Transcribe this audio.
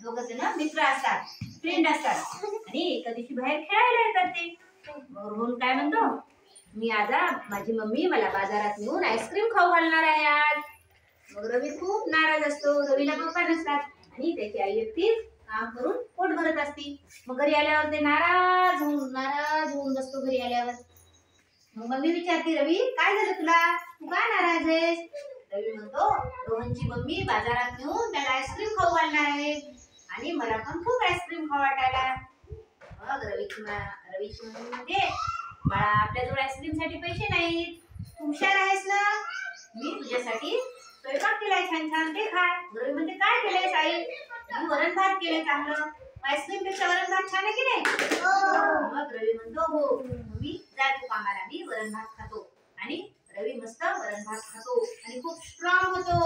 दोघ जण मित्र असतात, फ्रेंड असतात आणि एका दिवशी बाहेर खेळायला येतात ते. मग रोहन काय म्हणतो, मी आज माझी मम्मी मला बाजारात नेऊन आईस्क्रीम खाऊ घालणार आहे आज. मग रवी खूप नाराज असतो, रवीला पप्पा नसतात आणि त्याची आई एकटीच काम करून पोट भरत असती. मग घरी आल्यावर ते नाराज होऊन बसतो घरी आल्यावर. मग मम्मी विचारते, रवी काय झालं तुला, तू काय नाराज आहेस? रवी म्हणतो, रोहनची मम्मी बाजारात नेऊन त्याला आईस्क्रीम खाऊ घालणार आहे आणि मला पण खूप आईस्क्रीम खाऊ वाटायला. मग रवीची मम्मी म्हणते, बाळा आपल्याजवळ आईस्क्रीम साठी पैसे नाहीत, तू हुशार आहेस ना, मी तुझ्यासाठी स्वयंपाक केलाय छान छान, ते खा. रवी म्हणते, काय केलंय आई? मी वरण भात केलंय चांगलं, आईस्क्रीम पेक्षा वरण भात छान आहे की नाही? मग रवी म्हणतो, हो मी जातो कामाला, मी वरण भात खातो. आणि रवी मस्त वरण भात खातो आणि खूप स्ट्रॉंग होतो.